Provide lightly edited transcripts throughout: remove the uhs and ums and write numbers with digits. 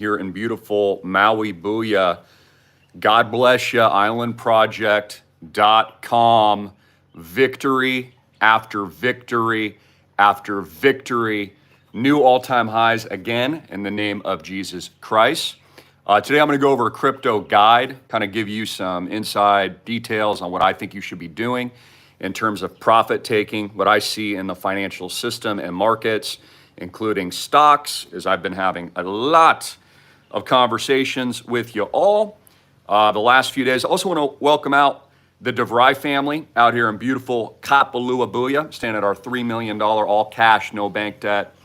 here in beautiful Maui. Booyah. God bless you. Islandproject.com. Victory after victory after victory. New all-time highs again in the name of Jesus Christ. Today I'm going to go over a crypto guide, kind of give you some inside details on what I think you should be doing in terms of profit taking, what I see in the financial system and markets, including stocks, as I've been having a lot of conversations with you all the last few days. I also want to welcome out the DeVry family out here in beautiful Kapalua. Booyah, staying at our $3 million all cash, no bank debt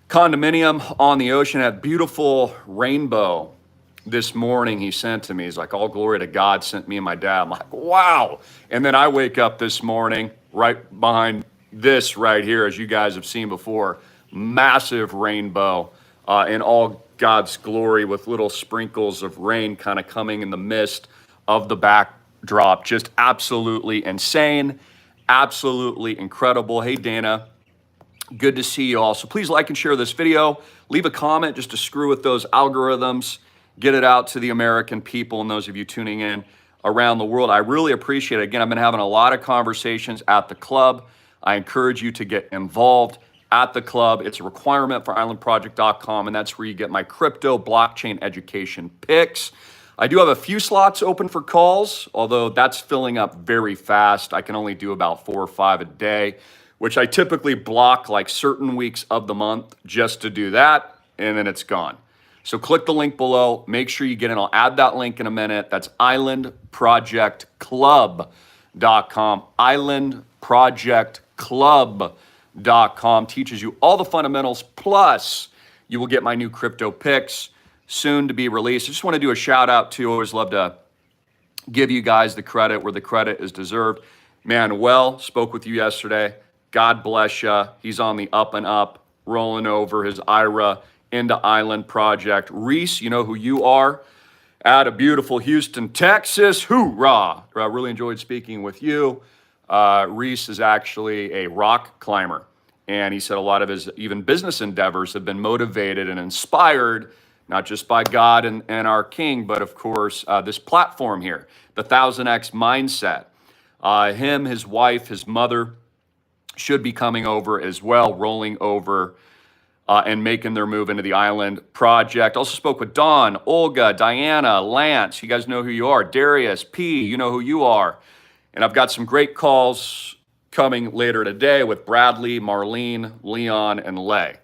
condominium on the ocean. That beautiful rainbow this morning he sent to me. He's like, all glory to God sent me and my dad. I'm like, wow. And then I wake up this morning right behind this right here, as you guys have seen before, massive rainbow in all God's glory with little sprinkles of rain kind of coming in the mist of the backdrop. Just absolutely insane, absolutely incredible. Hey, Dana. Good to see you all. So please like and share this video. Leave a comment just to screw with those algorithms. Get it out to the American people and those of you tuning in around the world. I really appreciate it. Again, I've been having a lot of conversations at the club. I encourage you to get involved at the club. It's a requirement for islandproject.com, and that's where you get my crypto blockchain education picks. I do have a few slots open for calls, although that's filling up very fast. I can only do about 4 or 5 a day, which I typically block like certain weeks of the month just to do that, and then it's gone. So click the link below. Make sure you get in. I'll add that link in a minute. That's islandprojectclub.com. Islandprojectclub.com teaches you all the fundamentals, plus you will get my new crypto picks soon to be released. I just want to do a shout out to, always love to give you guys the credit where the credit is deserved. Manuel spoke with you yesterday. God bless you. He's on the up and up, rolling over his IRA into Island Project. Reese, you know who you are, out of beautiful Houston, Texas. Hoorah! I really enjoyed speaking with you. Reese is actually a rock climber, and he said a lot of his even business endeavors have been motivated and inspired, not just by God and our King, but of course this platform here, the 1000X mindset. Him, his wife, his mother, should be coming over as well, rolling over and making their move into the Island Project. Also spoke with Dawn, Olga, Diana, Lance. You guys know who you are. Darius, P, you know who you are. And I've got some great calls coming later today with Bradley, Marlene, Leon, and Lay.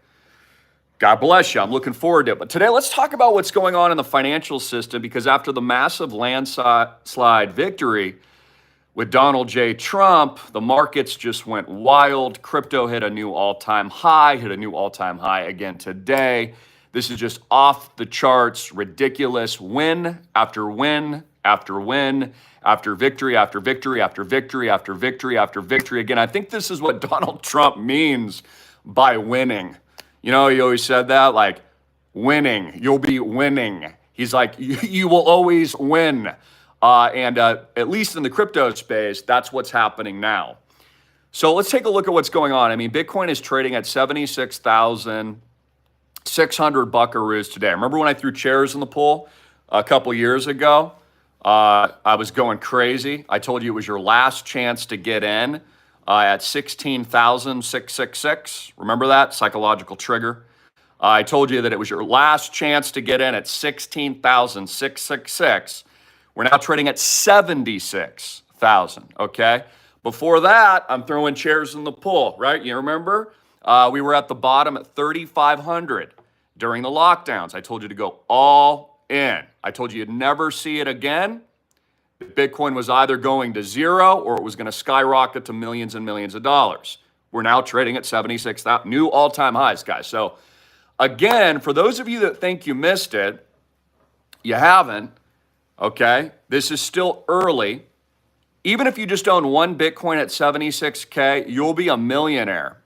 God bless you. I'm looking forward to it. But today, let's talk about what's going on in the financial system, because after the massive landslide victory with Donald J. Trump, the markets just went wild. Crypto hit a new all-time high again today. This is just off the charts, ridiculous. Win after win after win after victory after victory after victory after victory after victory. Again, I think this is what Donald Trump means by winning. You know, he always said that, like, winning, you'll be winning. He's like, you will always win. And at least in the crypto space, that's what's happening now. So let's take a look at what's going on. I mean, Bitcoin is trading at 76,600 buckaroos today. Remember when I threw chairs in the pool a couple years ago? I was going crazy. I told you it was your last chance to get in at 16,666. Remember that? Psychological trigger. I told you that it was your last chance to get in at 16,666. We're now trading at 76,000, okay? Before that, I'm throwing chairs in the pool, right? You remember? We were at the bottom at 3,500 during the lockdowns. I told you to go all in. I told you you'd never see it again. Bitcoin was either going to zero or it was going to skyrocket to millions and millions of dollars. We're now trading at 76,000, new all-time highs, guys. So again, for those of you that think you missed it, you haven't. Okay, this is still early. Even if you just own one Bitcoin at 76K, you'll be a millionaire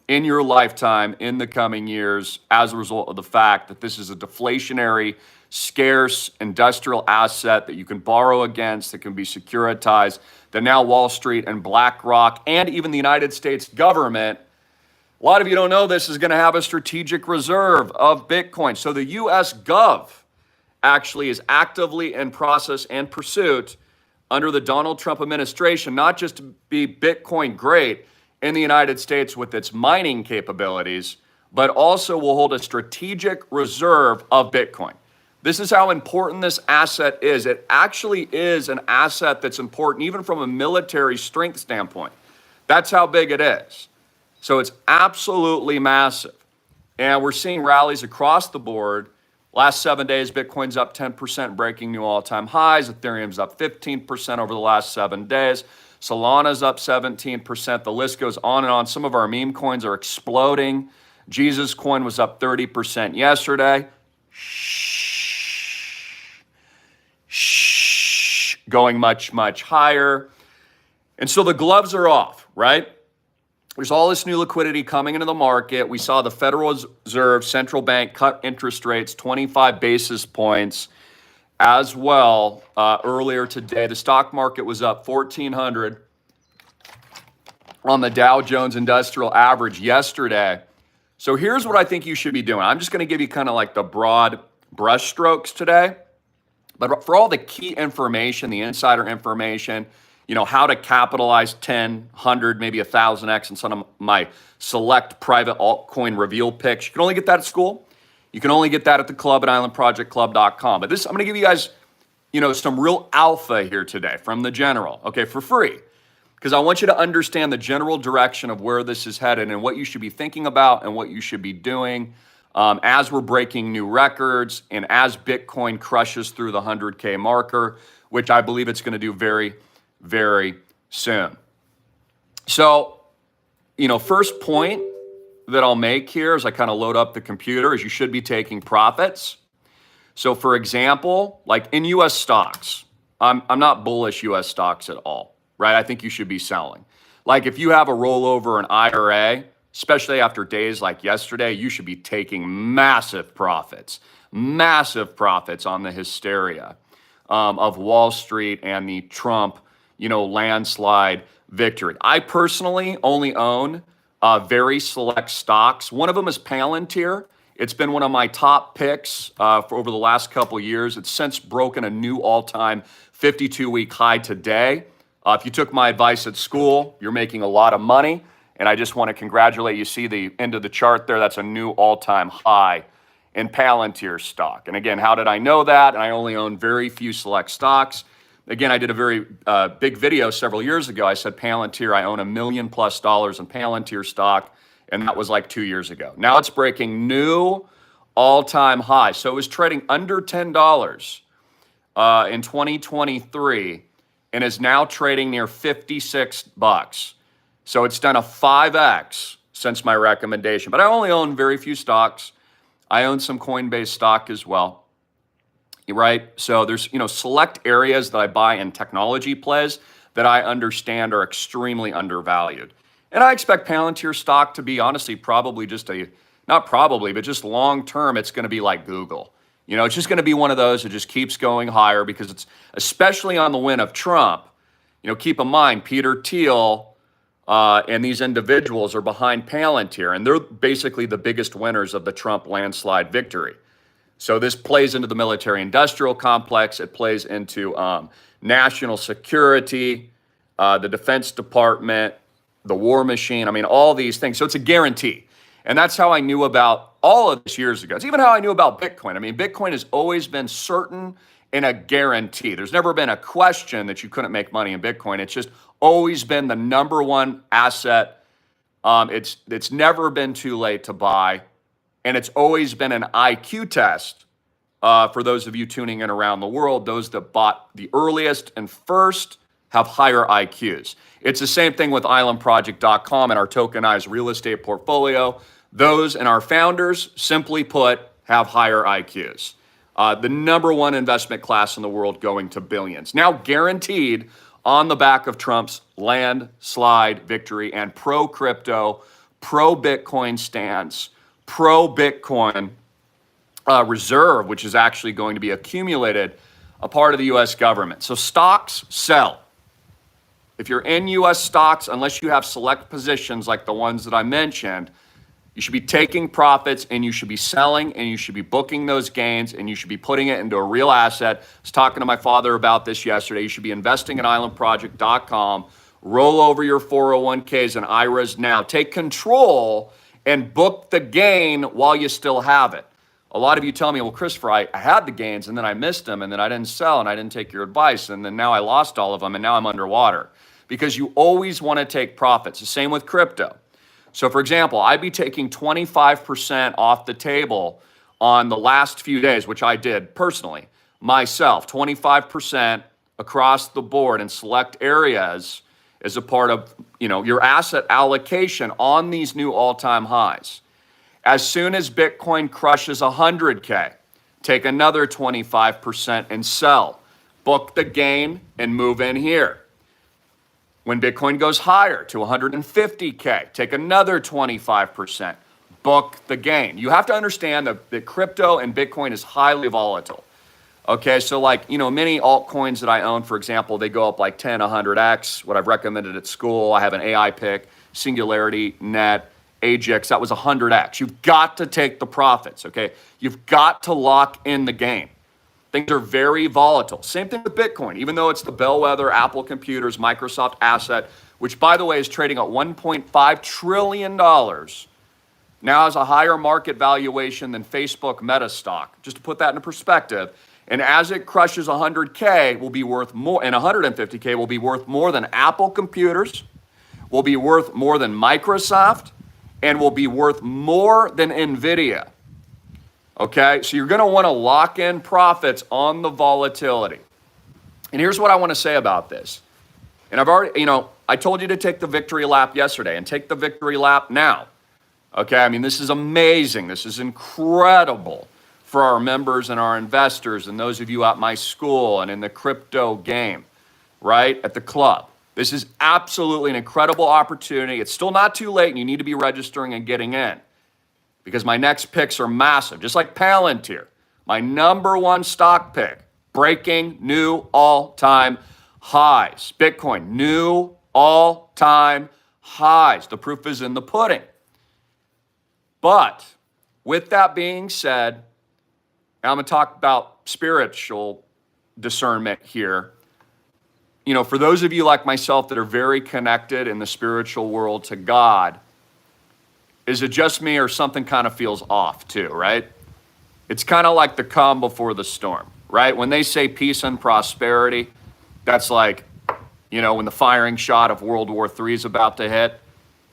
in your lifetime in the coming years as a result of the fact that this is a deflationary, scarce industrial asset that you can borrow against, that can be securitized, that now Wall Street and BlackRock and even the United States government A lot of you don't know this is going to have a strategic reserve of Bitcoin. So the US Gov actually is actively in process and pursuit under the Donald Trump administration, not just to be Bitcoin great in the United States with its mining capabilities, but also will hold a strategic reserve of Bitcoin. This is how important this asset is. It actually is an asset that's important even from a military strength standpoint. That's how big it is. So it's absolutely massive. And we're seeing rallies across the board. Last 7 days, Bitcoin's up 10%, breaking new all-time highs. Ethereum's up 15% over the last 7 days. Solana's up 17%. The list goes on and on. Some of our meme coins are exploding. Jesus coin was up 30% yesterday. Shh. Going much, much higher. And so the gloves are off, right? There's all this new liquidity coming into the market. We saw the Federal Reserve Central Bank cut interest rates 25 basis points as well earlier today. The stock market was up 1,400 on the Dow Jones Industrial Average yesterday. So here's what I think you should be doing. I'm just going to give you kind of like the broad brush strokes today. But for all the key information, the insider information, you know, how to capitalize 10, 100, maybe 1,000x in some of my select private altcoin reveal picks. You can only get that at school. You can only get that at the club at islandprojectclub.com. But this, I'm going to give you guys, you know, some real alpha here today from the general, okay, for free. Because I want you to understand the general direction of where this is headed and what you should be thinking about and what you should be doing as we're breaking new records and as Bitcoin crushes through the 100K marker, which I believe it's going to do very, very soon. So, you know, first point that I'll make here as I kind of load up the computer is you should be taking profits. So for example, like in US stocks, I'm not bullish US stocks at all, right? I think you should be selling. Like if you have a rollover, an IRA, especially after days like yesterday, you should be taking massive profits on the hysteria of Wall Street and the Trump, you know, landslide victory. I personally only own very select stocks. One of them is Palantir. It's been one of my top picks for over the last couple of years. It's since broken a new all-time 52-week high today. If you took my advice at school, you're making a lot of money. And I just want to congratulate you. See the end of the chart there? That's a new all-time high in Palantir stock. And again, how did I know that? And I only own very few select stocks. Again, I did a very big video several years ago. I said Palantir, I own $1 million+ in Palantir stock, and that was like 2 years ago. Now it's breaking new all-time highs. So it was trading under $10 in 2023 and is now trading near $56. So it's done a 5x since my recommendation. But I only own very few stocks. I own some Coinbase stock as well. Right? So there's, you know, select areas that I buy in technology plays that I understand are extremely undervalued. And I expect Palantir stock to be honestly probably just not probably, but just long term, it's going to be like Google. You know, it's just going to be one of those that just keeps going higher because it's especially on the win of Trump. You know, keep in mind, Peter Thiel and these individuals are behind Palantir, and they're basically the biggest winners of the Trump landslide victory. So this plays into the military-industrial complex. It plays into national security, the Defense Department, the war machine. I mean, all these things. So it's a guarantee. And that's how I knew about all of this years ago. It's even how I knew about Bitcoin. I mean, Bitcoin has always been certain and a guarantee. There's never been a question that you couldn't make money in Bitcoin. It's just always been the number one asset. It's never been too late to buy. And it's always been an IQ test for those of you tuning in around the world. Those that bought the earliest and first have higher IQs. It's the same thing with islandproject.com and our tokenized real estate portfolio. Those and our founders, simply put, have higher IQs. The number one investment class in the world going to billions. Now guaranteed on the back of Trump's landslide victory and pro-crypto, pro-Bitcoin stance, pro-Bitcoin reserve, which is actually going to be accumulated, a part of the U.S. government. So stocks sell. If you're in U.S. stocks, unless you have select positions like the ones that I mentioned, You should be taking profits and you should be selling and you should be booking those gains and you should be putting it into a real asset. I was talking to my father about this yesterday. You should be investing in islandproject.com. Roll over your 401ks and IRAs now. Take control and book the gain while you still have it. A lot of you tell me, well, Christopher, I had the gains and then I missed them and then I didn't sell and I didn't take your advice and then now I lost all of them and now I'm underwater. Because you always want to take profits. The same with crypto. So for example, I'd be taking 25% off the table on the last few days, which I did personally, myself, 25% across the board in select areas as a part of, your asset allocation on these new all-time highs. As soon as Bitcoin crushes 100K, take another 25% and sell. Book the gain and move in here. When Bitcoin goes higher to 150K, take another 25%. Book the gain. You have to understand that crypto and Bitcoin is highly volatile. Okay, so many altcoins that I own, for example, they go up like 10, 100x. What I've recommended at school, I have an AI pick, Singularity, Net, HiGHS, that was 100x. You've got to take the profits, okay? You've got to lock in the game. Things are very volatile. Same thing with Bitcoin, even though it's the bellwether Apple computers, Microsoft asset, which by the way is trading at $1.5 trillion, now has a higher market valuation than Facebook Meta stock. Just to put that into perspective. And as it crushes 100K, will be worth more, and 150K will be worth more than Apple computers, will be worth more than Microsoft, and will be worth more than NVIDIA. Okay, so you're going to want to lock in profits on the volatility. And here's what I want to say about this. And I've already, I told you to take the victory lap yesterday and take the victory lap now. Okay, I mean, this is amazing. This is incredible for our members and our investors and those of you at my school and in the crypto game, right, at the club. This is absolutely an incredible opportunity. It's still not too late and you need to be registering and getting in. Because my next picks are massive, just like Palantir, my number one stock pick, breaking new all-time highs. Bitcoin, new all-time highs. The proof is in the pudding. But with that being said, I'm going to talk about spiritual discernment here. For those of you like myself that are very connected in the spiritual world to God, is it just me or something kind of feels off too, right? It's kind of like the calm before the storm, right? When they say peace and prosperity, that's like, when the firing shot of World War III is about to hit.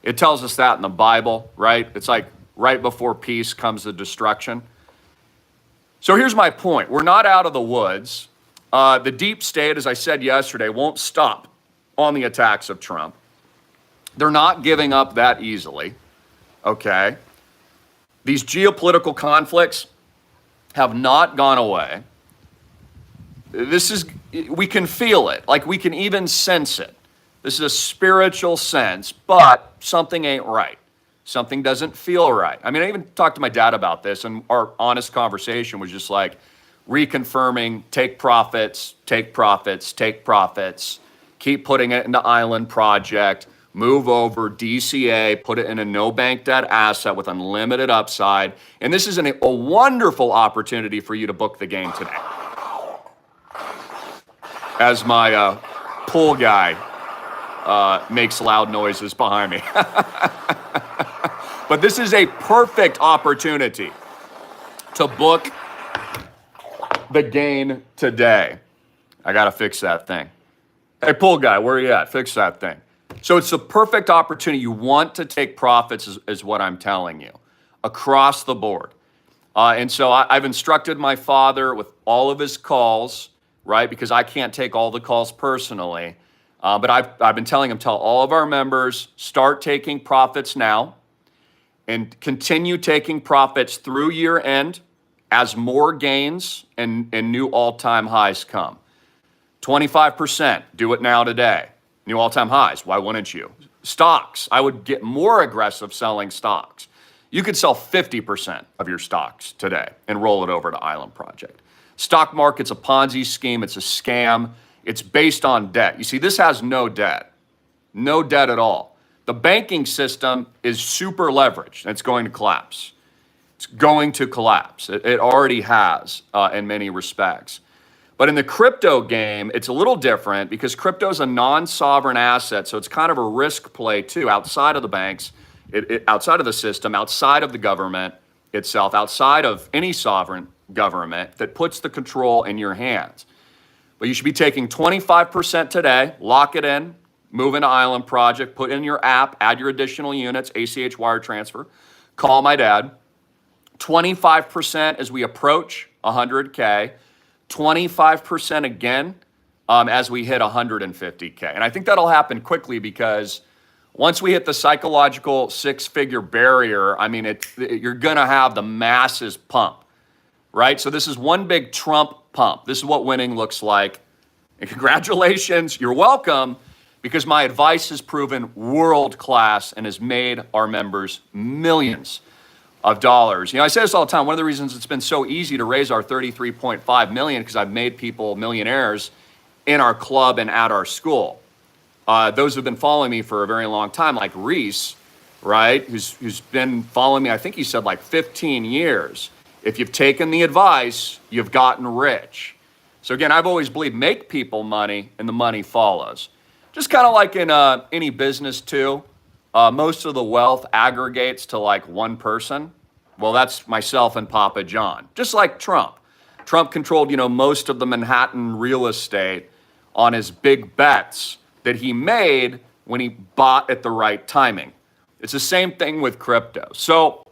It tells us that in the Bible, right? It's like right before peace comes the destruction. So here's my point. We're not out of the woods. The deep state, as I said yesterday, won't stop on the attacks of Trump. They're not giving up that easily. Okay, these geopolitical conflicts have not gone away. We can feel it, like we can even sense it. This is a spiritual sense, but something ain't right. Something doesn't feel right. I mean, I even talked to my dad about this, and our honest conversation was just like reconfirming, take profits, take profits, take profits, keep putting it into Island Project, move over, DCA, put it in a no bank debt asset with unlimited upside. And this is a wonderful opportunity for you to book the game today. As my pool guy makes loud noises behind me. But this is a perfect opportunity to book the gain today. I got to fix that thing. Hey, pool guy, where are you at? Fix that thing. So it's the perfect opportunity. You want to take profits is what I'm telling you, across the board. And so I've instructed my father with all of his calls, right? Because I can't take all the calls personally. But I've been telling him, tell all of our members, start taking profits now and continue taking profits through year end as more gains and new all-time highs come. 25%, do it now today. New all-time highs, why wouldn't you? Stocks, I would get more aggressive selling stocks. You could sell 50% of your stocks today and roll it over to Island Project. Stock market's a Ponzi scheme, it's a scam. It's based on debt. You see, this has no debt at all. The banking system is super leveraged, and it's going to collapse. It's going to collapse. It already has in many respects. But in the crypto game, it's a little different because crypto is a non-sovereign asset, so it's kind of a risk play too, outside of the banks, outside of the system, outside of the government itself, outside of any sovereign government that puts the control in your hands. But you should be taking 25% today, lock it in, move into Island Project, put in your app, add your additional units, ACH wire transfer, call my dad. 25% as we approach 100K, 25% again as we hit 150K. And I think that'll happen quickly because once we hit the psychological six-figure barrier, I mean, you're gonna have the masses pump, right? So this is one big Trump pump. This is what winning looks like. And congratulations, you're welcome, because my advice has proven world-class and has made our members millions of dollars. You know, I say this all the time. One of the reasons it's been so easy to raise our 33.5 million because I've made people millionaires in our club and at our school. Those who've been following me for a very long time, like Reese, right, who's been following me, I think he said like 15 years. If you've taken the advice, you've gotten rich. So again, I've always believed make people money and the money follows. Just kind of like in any business too. Most of the wealth aggregates to like one person. Well, that's myself and Papa John. Just like Trump. Trump controlled, most of the Manhattan real estate on his big bets that he made when he bought at the right timing. It's the same thing with crypto. So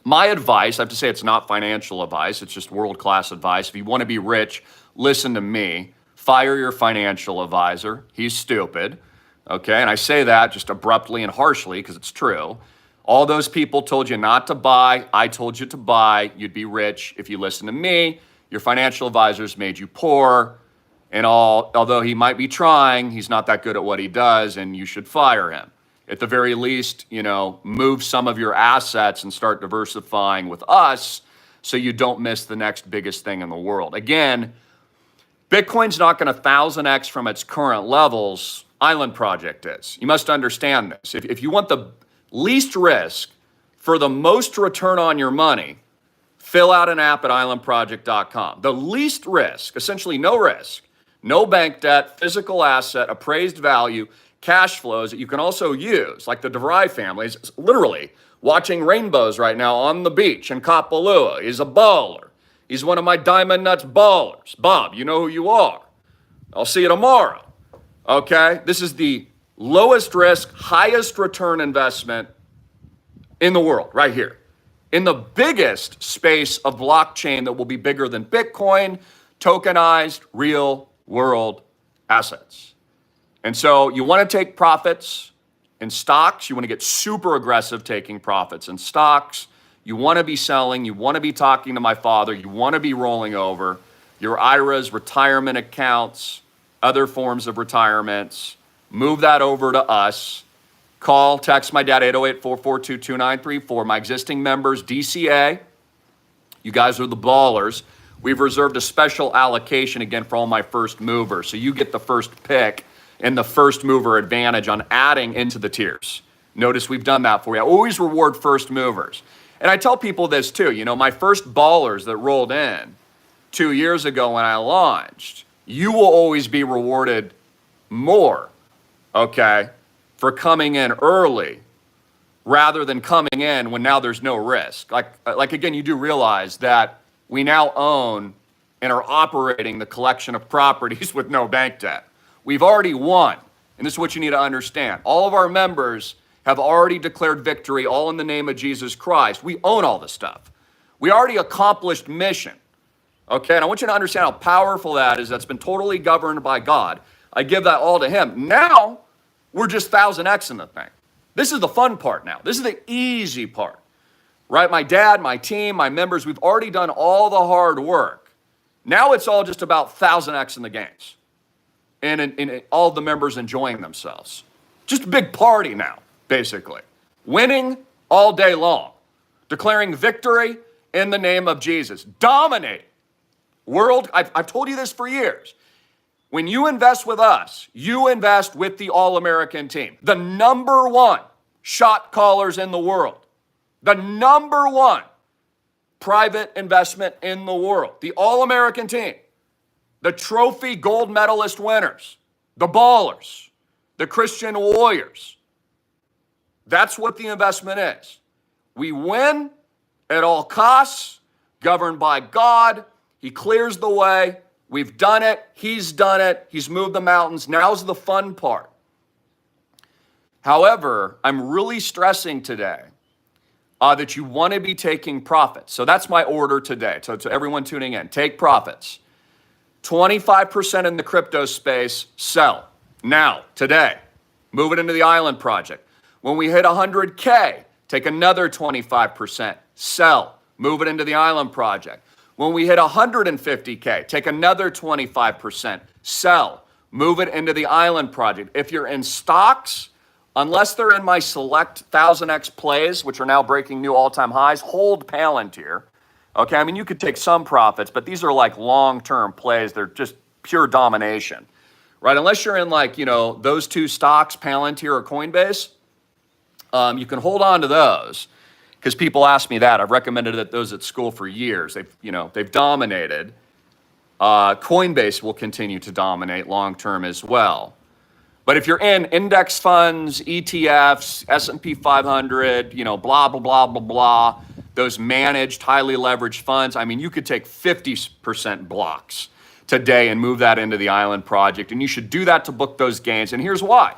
my advice, I have to say it's not financial advice, it's just world-class advice. If you want to be rich, listen to me. Fire your financial advisor. He's stupid. Okay, and I say that just abruptly and harshly because it's true. All those people told you not to buy. I told you to buy. You'd be rich if you listen to me. Your financial advisors made you poor. And although he might be trying, he's not that good at what he does, and you should fire him. At the very least, move some of your assets and start diversifying with us so you don't miss the next biggest thing in the world. Again, Bitcoin's not going to 1,000x from its current levels. Island Project is. You must understand this. If you want the least risk for the most return on your money, fill out an app at islandproject.com. The least risk, essentially no risk, no bank debt, physical asset, appraised value, cash flows that you can also use, like the DeVry family is literally watching rainbows right now on the beach in Kapalua. He's a baller. He's one of my Diamond Nuts ballers. Bob, you know who you are. I'll see you tomorrow. Okay, this is the lowest risk, highest return investment in the world, right here. In the biggest space of blockchain that will be bigger than Bitcoin, tokenized real world assets. And so you want to take profits in stocks. You want to get super aggressive taking profits in stocks. You want to be selling. You want to be talking to my father. You want to be rolling over your IRAs, retirement accounts, other forms of retirements. Move that over to us. Call, text my dad, 808-442-2934. My existing members, DCA, you guys are the ballers. We've reserved a special allocation again for all my first movers. So you get the first pick and the first mover advantage on adding into the tiers. Notice we've done that for you. I always reward first movers. And I tell people this too, my first ballers that rolled in 2 years ago when I launched, you will always be rewarded more, okay, for coming in early rather than coming in when now there's no risk. Like again, you do realize that we now own and are operating the collection of properties with no bank debt. We've already won, and this is what you need to understand. All of our members have already declared victory, all in the name of Jesus Christ. We own all this stuff. We already accomplished mission. Okay, and I want you to understand how powerful that is. That's been totally governed by God. I give that all to him. Now, we're just 1,000x in the thing. This is the fun part now. This is the easy part, right? My dad, my team, my members, we've already done all the hard work. Now it's all just about 1,000x in the games. And all the members enjoying themselves. Just a big party now, basically. Winning all day long. Declaring victory in the name of Jesus. Dominating. World, I've told you this for years. When you invest with us, you invest with the All-American team, the number one shot callers in the world, the number one private investment in the world, the All-American team, the trophy gold medalist winners, the ballers, the Christian warriors. That's what the investment is. We win at all costs, governed by God. He clears the way. We've done it. He's done it. He's moved the mountains. Now's the fun part. However, I'm really stressing today that you want to be taking profits. So that's my order today. So to everyone tuning in, take profits. 25% in the crypto space, sell. Now, today, move it into the island project. When we hit 100K, take another 25%, sell. Move it into the island project. When we hit 150K, take another 25%, sell, move it into the island project. If you're in stocks, unless they're in my select 1000X plays, which are now breaking new all-time highs, hold Palantir. Okay, I mean, you could take some profits, but these are like long-term plays. They're just pure domination, right? Unless you're in like, those two stocks, Palantir or Coinbase, you can hold on to those. Because people ask me that. I've recommended those at school for years. They've dominated. Coinbase will continue to dominate long term as well. But if you're in index funds, ETFs, S&P 500, blah, blah, blah, blah, blah, those managed, highly leveraged funds, I mean, you could take 50% blocks today and move that into the island project. And you should do that to book those gains. And here's why.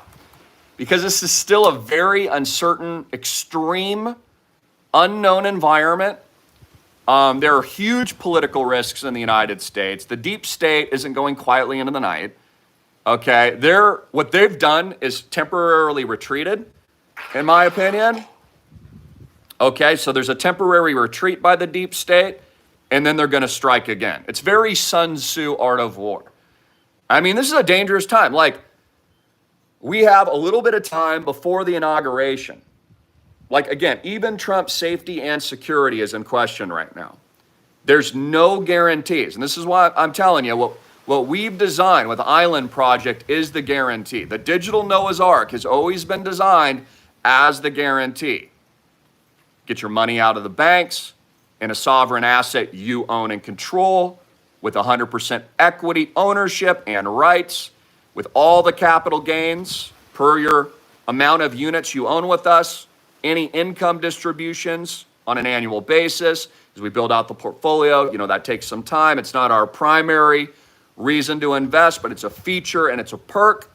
Because this is still a very uncertain, extreme, unknown environment. There are huge political risks in the United States. The deep state isn't going quietly into the night. Okay, what they've done is temporarily retreated, in my opinion. Okay, so there's a temporary retreat by the deep state, and then they're going to strike again. It's very Sun Tzu art of war. I mean, this is a dangerous time. Like, we have a little bit of time before the inauguration. Like, again, even Trump's safety and security is in question right now. There's no guarantees. And this is why I'm telling you, what we've designed with the Island Project is the guarantee. The digital Noah's Ark has always been designed as the guarantee. Get your money out of the banks in a sovereign asset you own and control with 100% equity ownership and rights, with all the capital gains per your amount of units you own with us, any income distributions on an annual basis as we build out the portfolio. That takes some time. It's not our primary reason to invest, but it's a feature and it's a perk.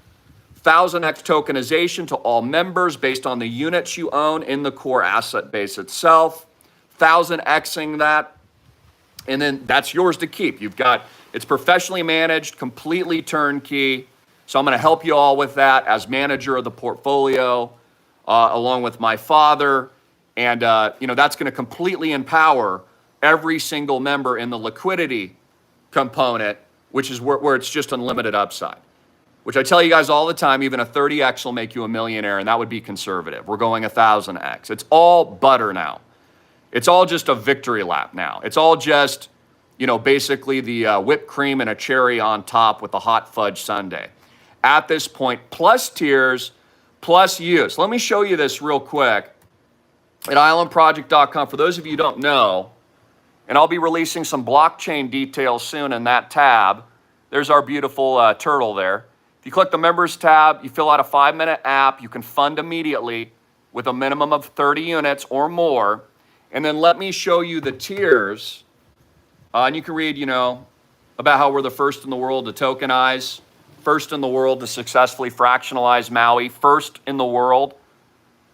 1000X tokenization to all members based on the units you own in the core asset base itself. 1000Xing that, and then that's yours to keep. It's professionally managed, completely turnkey. So I'm going to help you all with that as manager of the portfolio. Along with my father, and that's going to completely empower every single member in the liquidity component, which is where it's just unlimited upside, which I tell you guys all the time, even a 30X will make you a millionaire, and that would be conservative. We're going 1000X. It's all butter now. It's all just a victory lap now. It's all just, basically the whipped cream and a cherry on top with the hot fudge sundae. At this point, plus tiers, plus use. Let me show you this real quick at islandproject.com. For those of you who don't know, and I'll be releasing some blockchain details soon in that tab. There's our beautiful turtle there. If you click the members tab, you fill out a 5-minute app. You can fund immediately with a minimum of 30 units or more. And then let me show you the tiers. And you can read, about how we're the first in the world to tokenize, first in the world to successfully fractionalize Maui, first in the world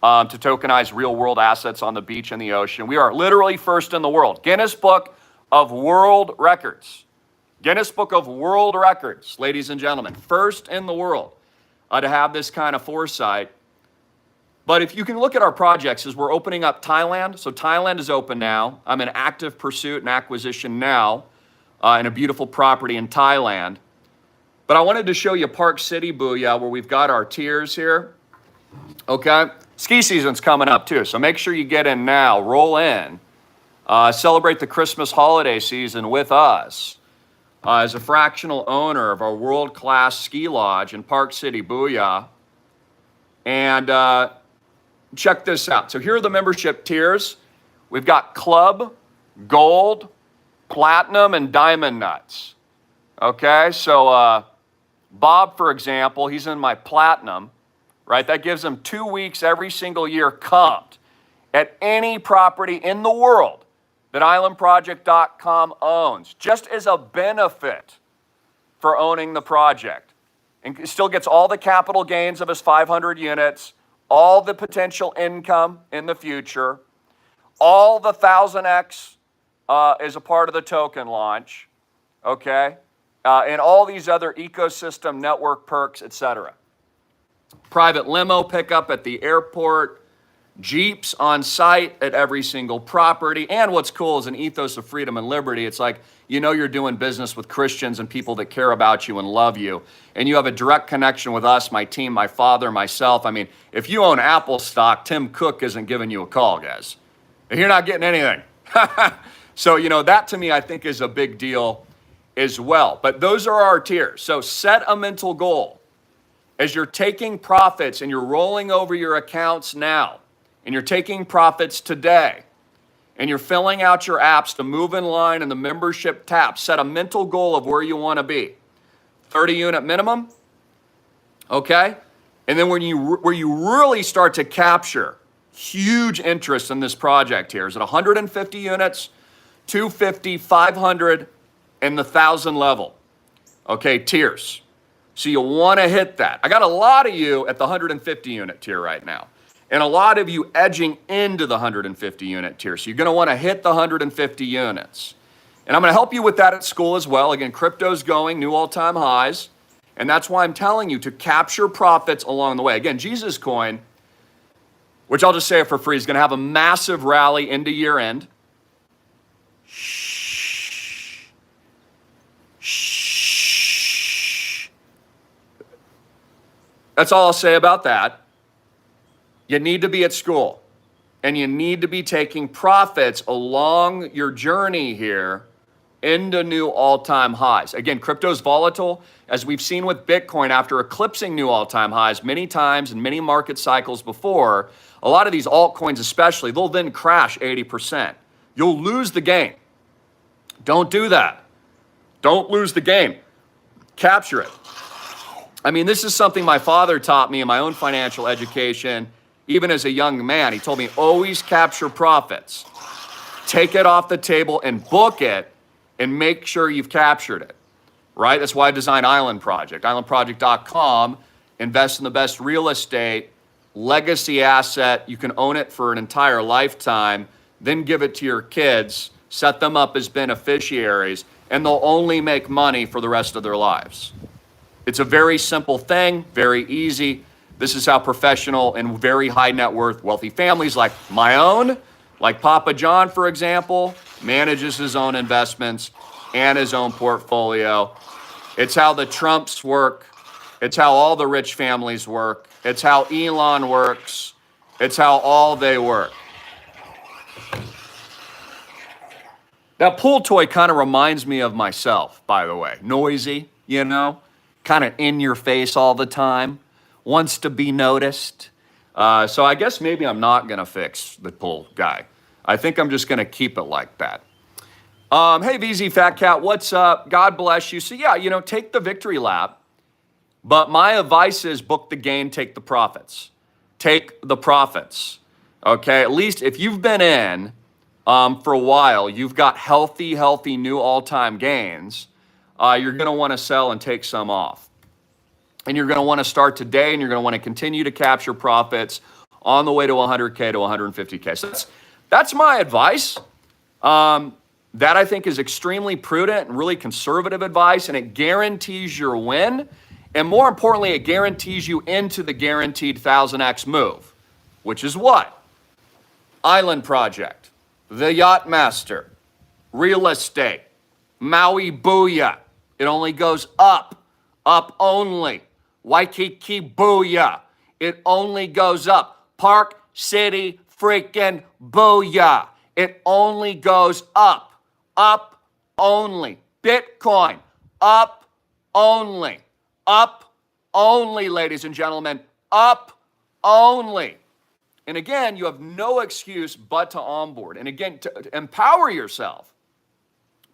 to tokenize real world assets on the beach and the ocean. We are literally first in the world. Guinness Book of World Records. Guinness Book of World Records, ladies and gentlemen. First in the world to have this kind of foresight. But if you can look at our projects as we're opening up Thailand. So Thailand is open now. I'm in active pursuit and acquisition now in a beautiful property in Thailand. But I wanted to show you Park City, Booyah, where we've got our tiers here. Okay? Ski season's coming up too, so make sure you get in now. Roll in. Celebrate the Christmas holiday season with us. as a fractional owner of our world-class ski lodge in Park City, Booyah. And check this out. So here are the membership tiers. We've got Club, Gold, Platinum, and Diamond Nuts. Okay, so Bob, for example, he's in my Platinum, right? That gives him 2 weeks every single year comped at any property in the world that islandproject.com owns, just as a benefit for owning the project. And still gets all the capital gains of his 500 units, all the potential income in the future, all the 1000x is a part of the token launch, okay? And all these other ecosystem network perks, etc. Private limo pickup at the airport, Jeeps on site at every single property. And what's cool is an ethos of freedom and liberty. It's like, you know, you're doing business with Christians and people that care about you and love you. And you have a direct connection with us, my team, my father, myself. I mean, if you own Apple stock, Tim Cook isn't giving you a call, guys. You're not getting anything. So, you know, that to me, I think is a big deal as well. But those are our tiers. So set a mental goal. As you're taking profits and you're rolling over your accounts now, and you're taking profits today, and you're filling out your apps to move in line in the membership tab, set a mental goal of where you want to be. 30 unit minimum, okay? And then where you really start to capture huge interest in this project here is at 150 units, 250, 500, and the 1,000 level, okay, tiers. So you want to hit that. I got a lot of you at the 150 unit tier right now. And a lot of you edging into the 150 unit tier. So you're going to want to hit the 150 units. And I'm going to help you with that at school as well. Again, crypto's going, new all-time highs. And that's why I'm telling you to capture profits along the way. Again, Jesus Coin, which I'll just say it for free, is going to have a massive rally into year end. Shh. Shh. That's all I'll say about that. You need to be at school, and you need to be taking profits along your journey here into new all-time highs. Again, crypto's volatile, as we've seen with Bitcoin after eclipsing new all-time highs many times in many market cycles before. A lot of these altcoins especially, they'll then crash 80%. You'll lose the game. Don't do that. Don't lose the game. Capture it. I mean, this is something my father taught me in my own financial education. Even as a young man, he told me, always capture profits. Take it off the table and book it and make sure you've captured it, right? That's why I designed Island Project. Islandproject.com, invest in the best real estate, legacy asset. You can own it for an entire lifetime, then give it to your kids, set them up as beneficiaries, and they'll only make money for the rest of their lives. It's a very simple thing, very easy. This is how professional and very high net worth wealthy families like my own, like Papa John, for example, manages his own investments and his own portfolio. It's how the Trumps work. It's how all the rich families work. It's how Elon works. It's how all they work. That pool toy kind of reminds me of myself, by the way. Noisy, you know, kind of in your face all the time. Wants to be noticed. So I guess maybe I'm not going to fix the pool guy. I think I'm just going to keep it like that. Hey, VZ Fat Cat, what's up? God bless you. So yeah, you know, take the victory lap. But my advice is book the gain, take the profits. Take the profits. Okay, at least if you've been in for a while, you've got healthy new all-time gains. You're going to want to sell and take some off. And you're going to want to start today, and you're going to want to continue to capture profits on the way to 100K to 150K. So that's my advice. That I think is extremely prudent and really conservative advice, and it guarantees your win. And more importantly, it guarantees you into the guaranteed 1000x move, which is what? Island Project, the Yacht Master, real estate, Maui Booyah. It only goes up only. Waikiki Booyah. It only goes up. Park City freaking Booyah. It only goes up only. Bitcoin, Up only. Up only, ladies and gentlemen. Up only. And again, you have no excuse but to onboard. And again, to empower yourself.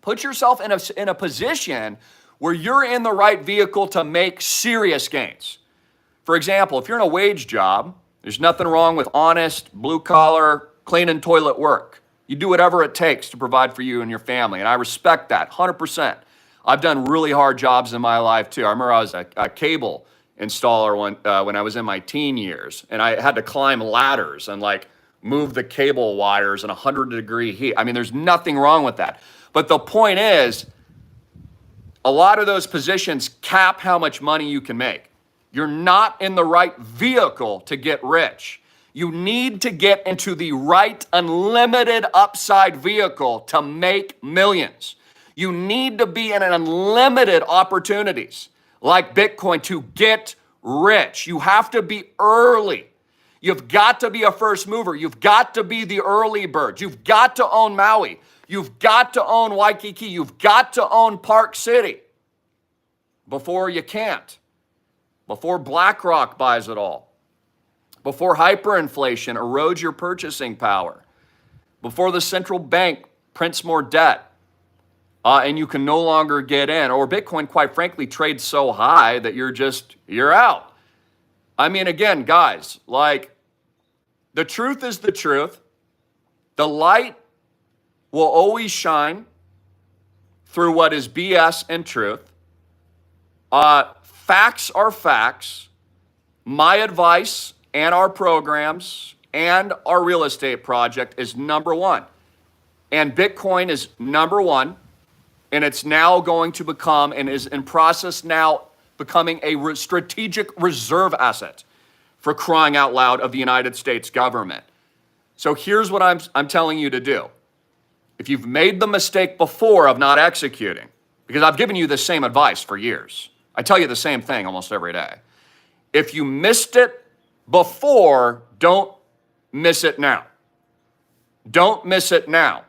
Put yourself in a position where you're in the right vehicle to make serious gains. For example, if you're in a wage job, there's nothing wrong with honest, blue-collar, cleaning toilet work. You do whatever it takes to provide for you and your family, and I respect that 100%. I've done really hard jobs in my life, too. I remember I was a cable installer when I was in my teen years, and I had to climb ladders and, like, move the cable wires in 100-degree heat. I mean, there's nothing wrong with that. But the point is, a lot of those positions cap how much money you can make. You're not in the right vehicle to get rich. You need to get into the right unlimited upside vehicle to make millions. You need to be in unlimited opportunities like Bitcoin to get rich. You have to be early. You've got to be a first mover. You've got to be the early bird. You've got to own Maui. You've got to own Waikiki. You've got to own Park City before you can't. Before BlackRock buys it all. Before hyperinflation erodes your purchasing power. Before the central bank prints more debt and you can no longer get in. Or Bitcoin, quite frankly, trades so high that you're out. I mean, again, guys, like, the truth is the truth. The light will always shine through what is BS and truth. Facts are facts. My advice and our programs and our real estate project is number one. And Bitcoin is number one. And it's now going to become, and is in process now, becoming a strategic reserve asset, for crying out loud, of the United States government. So here's what I'm telling you to do. If you've made the mistake before of not executing, because I've given you the same advice for years. I tell you the same thing almost every day. If you missed it before, don't miss it now. Don't miss it now.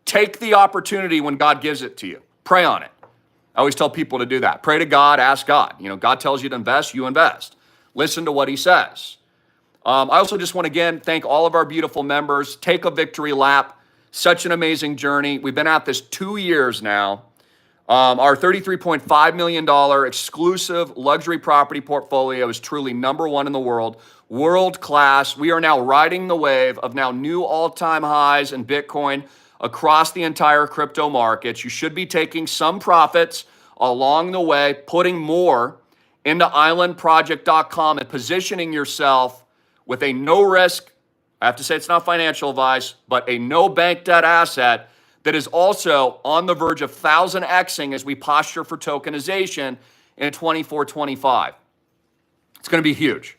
Take the opportunity when God gives it to you. Pray on it. I always tell people to do that. Pray to God, ask God. You know, God tells you to invest, you invest. Listen to what he says. I also just want to, again, thank all of our beautiful members. Take a victory lap. Such an amazing journey. We've been at this 2 years now. Our $33.5 million exclusive luxury property portfolio is truly number one in the world. World class. We are now riding the wave of now new all-time highs in Bitcoin across the entire crypto markets. You should be taking some profits along the way, putting more into islandproject.com and positioning yourself with a no risk, I have to say it's not financial advice, but a no bank debt asset that is also on the verge of 1,000xing as we posture for tokenization in 24-25. It's going to be huge.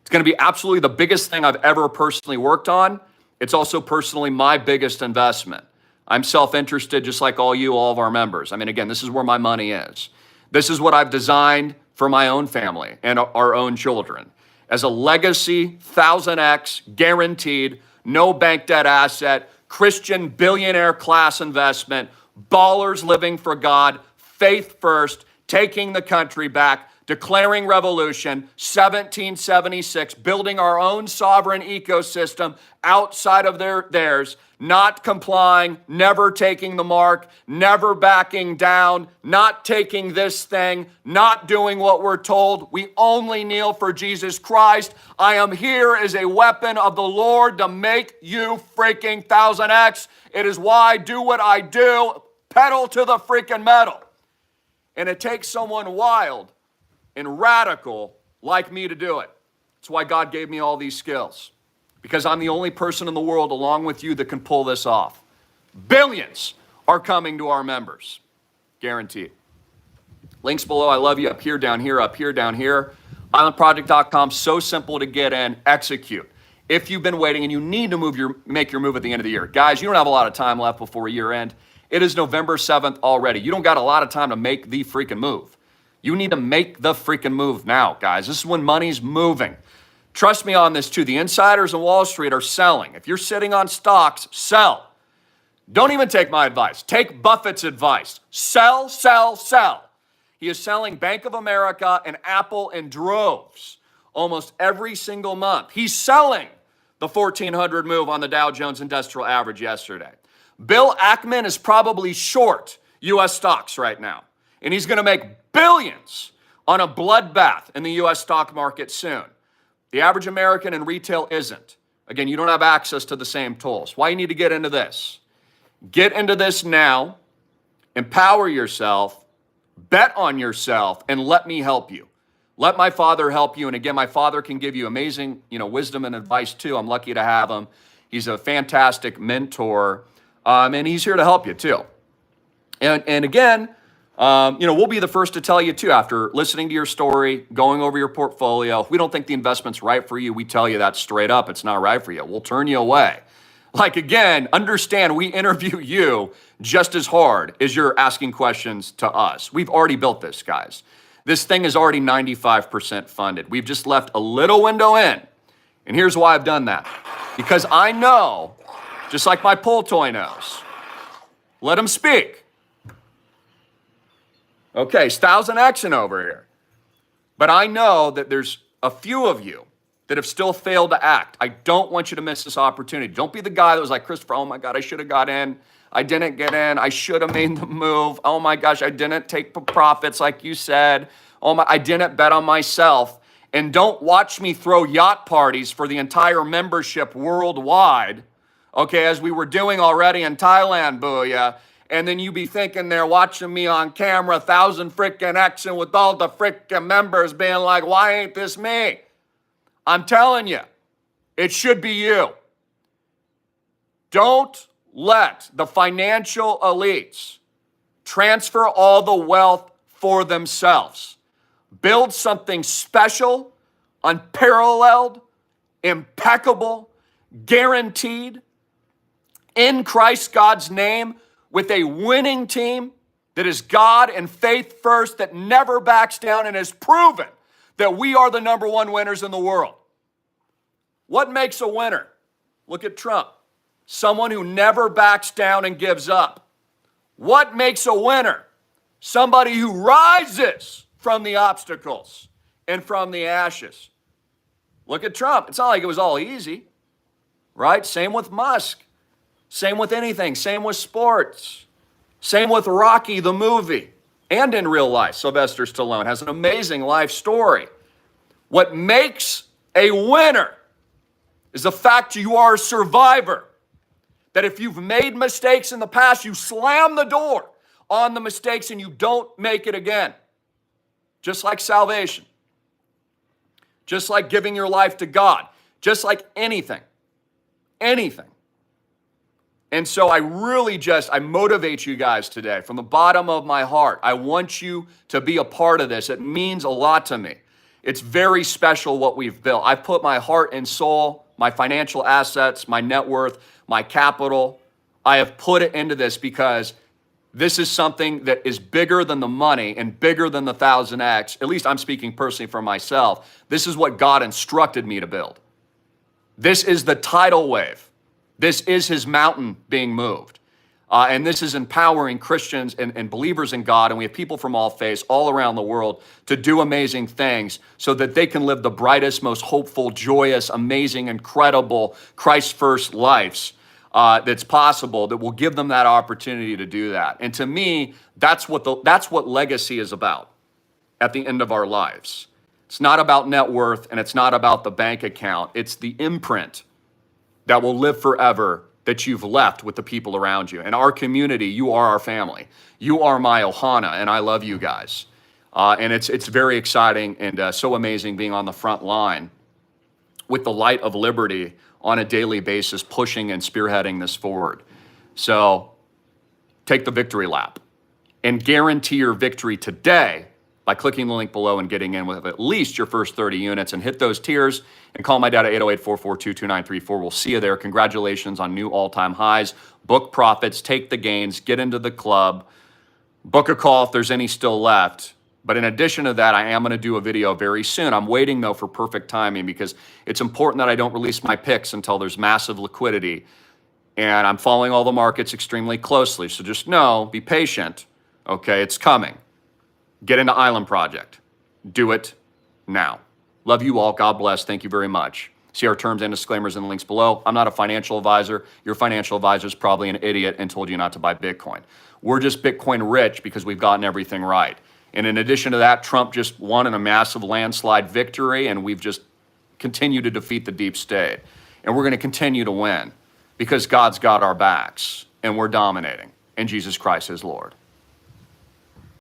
It's going to be absolutely the biggest thing I've ever personally worked on. It's also personally my biggest investment. I'm self-interested just like all of our members. I mean, again, this is where my money is. This is what I've designed for my own family and our own children. As a legacy, 1,000x, guaranteed, no bank debt asset, Christian billionaire class investment, ballers living for God, faith first, taking the country back, declaring revolution, 1776, building our own sovereign ecosystem outside of theirs, not complying, never taking the mark, never backing down, not taking this thing, not doing what we're told. We only kneel for Jesus Christ. I am here as a weapon of the Lord to make you freaking 1,000x. It is why I do what I do, pedal to the freaking metal. And it takes someone wild and radical like me to do it. That's why God gave me all these skills. Because I'm the only person in the world, along with you, that can pull this off. Billions are coming to our members. Guaranteed. Links below. I love you. Up here, down here, up here, down here. IslandProject.com. So simple to get in. Execute. If you've been waiting and you need to make your move at the end of the year. Guys, you don't have a lot of time left before year end. It is November 7th already. You don't got a lot of time to make the freaking move. You need to make the freaking move now, guys. This is when money's moving. Trust me on this too. The insiders on Wall Street are selling. If you're sitting on stocks, sell. Don't even take my advice. Take Buffett's advice. Sell, sell, sell. He is selling Bank of America and Apple in droves almost every single month. He's selling the 1,400 move on the Dow Jones Industrial Average yesterday. Bill Ackman is probably short U.S. stocks right now, and he's going to make billions on a bloodbath in the U.S. stock market soon. The average American in retail isn't. Again, you don't have access to the same tools. Why you need to get into this? Get into this now, empower yourself, bet on yourself, and let me help you. Let my father help you. And again, my father can give you amazing, wisdom and advice too. I'm lucky to have him. He's a fantastic mentor, and he's here to help you too. And again, we'll be the first to tell you too, after listening to your story, going over your portfolio. If we don't think the investment's right for you, we tell you that straight up. It's not right for you. We'll turn you away. Like, again, understand we interview you just as hard as you're asking questions to us. We've already built this, guys. This thing is already 95% funded. We've just left a little window in. And here's why I've done that. Because I know, just like my pull toy knows, let him speak. Okay, Styles and action over here. But I know that there's a few of you that have still failed to act. I don't want you to miss this opportunity. Don't be the guy that was like, Christopher, oh my God, I should have got in. I didn't get in. I should have made the move. Oh my gosh, I didn't take profits like you said. I didn't bet on myself. And don't watch me throw yacht parties for the entire membership worldwide, okay, as we were doing already in Thailand, booyah. And then you be thinking they're watching me on camera, 1,000 frickin' action with all the frickin' members being like, why ain't this me? I'm telling you, it should be you. Don't let the financial elites transfer all the wealth for themselves. Build something special, unparalleled, impeccable, guaranteed, in Christ God's name, with a winning team that is God and faith first, that never backs down and has proven that we are the number one winners in the world. What makes a winner? Look at Trump. Someone who never backs down and gives up. What makes a winner? Somebody who rises from the obstacles and from the ashes. Look at Trump. It's not like it was all easy, right? Same with Musk. Same with anything. Same with sports. Same with Rocky, the movie. And in real life, Sylvester Stallone has an amazing life story. What makes a winner is the fact you are a survivor. That if you've made mistakes in the past, you slam the door on the mistakes and you don't make it again. Just like salvation. Just like giving your life to God. Just like anything. Anything. And so I motivate you guys today from the bottom of my heart. I want you to be a part of this. It means a lot to me. It's very special what we've built. I've put my heart and soul, my financial assets, my net worth, my capital. I have put it into this because this is something that is bigger than the money and bigger than the 1000X. At least I'm speaking personally for myself. This is what God instructed me to build. This is the tidal wave. This is his mountain being moved. And this is empowering Christians and believers in God. And we have people from all faiths all around the world to do amazing things so that they can live the brightest, most hopeful, joyous, amazing, incredible, Christ-first lives that's possible, that will give them that opportunity to do that. And to me, that's what legacy is about at the end of our lives. It's not about net worth and it's not about the bank account. It's the imprint that will live forever that you've left with the people around you. In our community, you are our family. You are my Ohana, and I love you guys. And it's very exciting and so amazing being on the front line with the light of liberty on a daily basis, pushing and spearheading this forward. So take the victory lap and guarantee your victory today by clicking the link below and getting in with at least your first 30 units, and hit those tiers and call my dad at 808-442-2934. We'll see you there. Congratulations on new all-time highs. Book profits, take the gains, get into the club, book a call if there's any still left. But in addition to that, I am going to do a video very soon. I'm waiting, though, for perfect timing because it's important that I don't release my picks until there's massive liquidity. And I'm following all the markets extremely closely. So just know, be patient. Okay, it's coming. Get into Island Project. Do it now. Love you all. God bless. Thank you very much. See our terms and disclaimers in the links below. I'm not a financial advisor. Your financial advisor is probably an idiot and told you not to buy Bitcoin. We're just Bitcoin rich because we've gotten everything right. And in addition to that, Trump just won in a massive landslide victory, and we've just continued to defeat the deep state. And we're going to continue to win because God's got our backs, and we're dominating, and Jesus Christ is Lord.